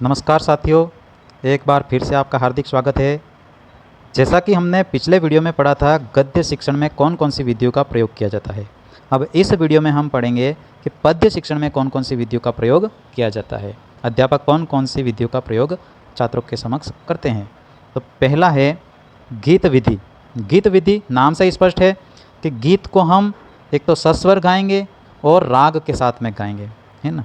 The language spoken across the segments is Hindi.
नमस्कार साथियों, एक बार फिर से आपका हार्दिक स्वागत है। जैसा कि हमने पिछले वीडियो में पढ़ा था गद्य शिक्षण में कौन कौन सी विधियों का प्रयोग किया जाता है। अब इस वीडियो में हम पढ़ेंगे कि पद्य शिक्षण में कौन कौन सी विधियों का प्रयोग किया जाता है। अध्यापक कौन कौन सी विधियों का प्रयोग छात्रों के समक्ष करते हैं। तो पहला है गीत विधि। गीत विधि नाम से स्पष्ट है कि गीत को हम एक तो सस्वर गाएंगे और राग के साथ में गाएंगे, है ना,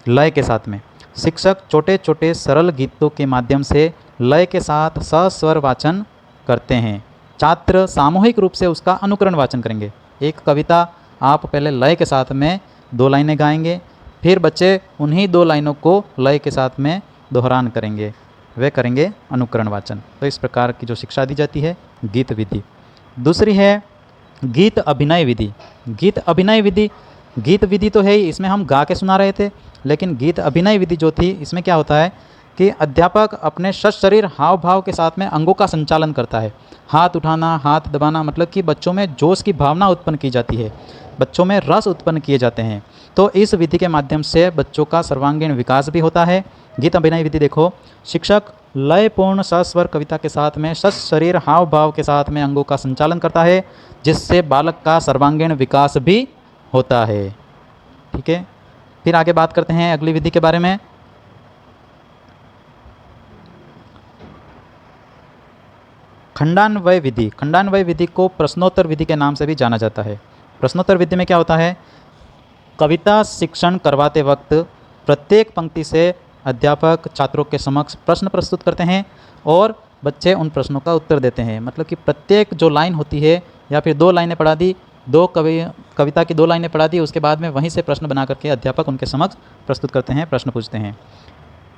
लय के साथ में। शिक्षक छोटे छोटे सरल गीतों के माध्यम से लय के साथ सस्वर वाचन करते हैं। छात्र सामूहिक रूप से उसका अनुकरण वाचन करेंगे। एक कविता आप पहले लय के साथ में 2 लाइनें गाएंगे, फिर बच्चे उन्हीं 2 लाइनों को लय के साथ में दोहरान करेंगे, वे करेंगे अनुकरण वाचन। तो इस प्रकार की जो शिक्षा दी जाती है गीत विधि। दूसरी है गीत अभिनय विधि। गीत अभिनय विधि, गीत विधि तो है ही, इसमें हम गा के सुना रहे थे, लेकिन गीत अभिनय विधि जो थी इसमें क्या होता है कि अध्यापक अपने शरीर हाव भाव के साथ में अंगों का संचालन करता है। हाथ उठाना, हाथ दबाना, मतलब कि बच्चों में जोश की भावना उत्पन्न की जाती है, बच्चों में रस उत्पन्न किए जाते हैं। तो इस विधि के माध्यम से बच्चों का सर्वांगीण विकास भी होता है। गीत अभिनय विधि देखो, शिक्षक लयपूर्ण सस्वर कविता के साथ में शरीर हाव भाव के साथ में अंगों का संचालन करता है, जिससे बालक का सर्वांगीण विकास भी होता है। ठीक है, फिर आगे बात करते हैं अगली विधि के बारे में। खंडान्वय विधि। खंडान्वय विधि को प्रश्नोत्तर विधि के नाम से भी जाना जाता है। प्रश्नोत्तर विधि में क्या होता है, कविता शिक्षण करवाते वक्त प्रत्येक पंक्ति से अध्यापक छात्रों के समक्ष प्रश्न प्रस्तुत करते हैं और बच्चे उन प्रश्नों का उत्तर देते हैं। मतलब कि प्रत्येक जो लाइन होती है, या फिर 2 लाइनें पढ़ा दी, कविता की 2 लाइनें पढ़ा दी, उसके बाद में वहीं से प्रश्न बना करके अध्यापक उनके समक्ष प्रस्तुत करते हैं, प्रश्न पूछते हैं।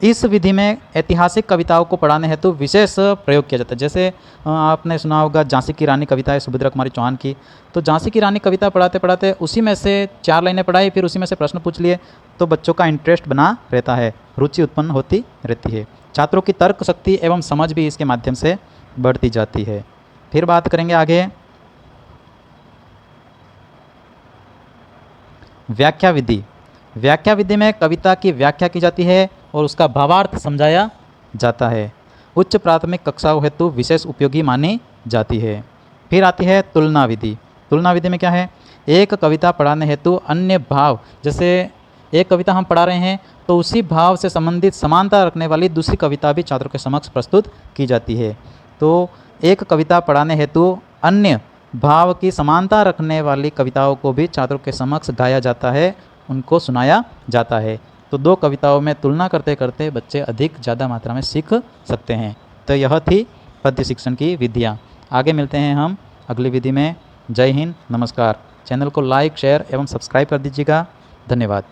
इस विधि में ऐतिहासिक कविताओं को पढ़ाने हेतु विशेष प्रयोग किया जाता है। जैसे आपने सुना होगा झांसी की रानी कविता है सुभद्रा कुमारी चौहान की। तो झांसी की रानी कविता पढ़ाते पढ़ाते उसी में से 4 लाइनें पढ़ाई, फिर उसी में से प्रश्न पूछ लिए, तो बच्चों का इंटरेस्ट बना रहता है, रुचि उत्पन्न होती रहती है। छात्रों की तर्क शक्ति एवं समझ भी इसके माध्यम से बढ़ती जाती है। फिर बात करेंगे आगे व्याख्या विधि। व्याख्या विधि में कविता की व्याख्या की जाती है और उसका भावार्थ समझाया जाता है। उच्च प्राथमिक कक्षाओं हेतु विशेष उपयोगी मानी जाती है। फिर आती है तुलना विधि। तुलना विधि में क्या है, एक कविता पढ़ाने हेतु अन्य भाव, जैसे एक कविता हम पढ़ा रहे हैं तो उसी भाव से संबंधित समानता रखने वाली दूसरी कविता भी छात्रों के समक्ष प्रस्तुत की जाती है। तो एक कविता पढ़ाने हेतु अन्य भाव की समानता रखने वाली कविताओं को भी छात्रों के समक्ष गाया जाता है, उनको सुनाया जाता है। तो 2 कविताओं में तुलना करते करते बच्चे अधिक ज़्यादा मात्रा में सीख सकते हैं। तो यह थी पद्य शिक्षण की विधियाँ। आगे मिलते हैं हम अगली विधि में। जय हिंद, नमस्कार। चैनल को लाइक, शेयर एवं सब्सक्राइब कर दीजिएगा। धन्यवाद।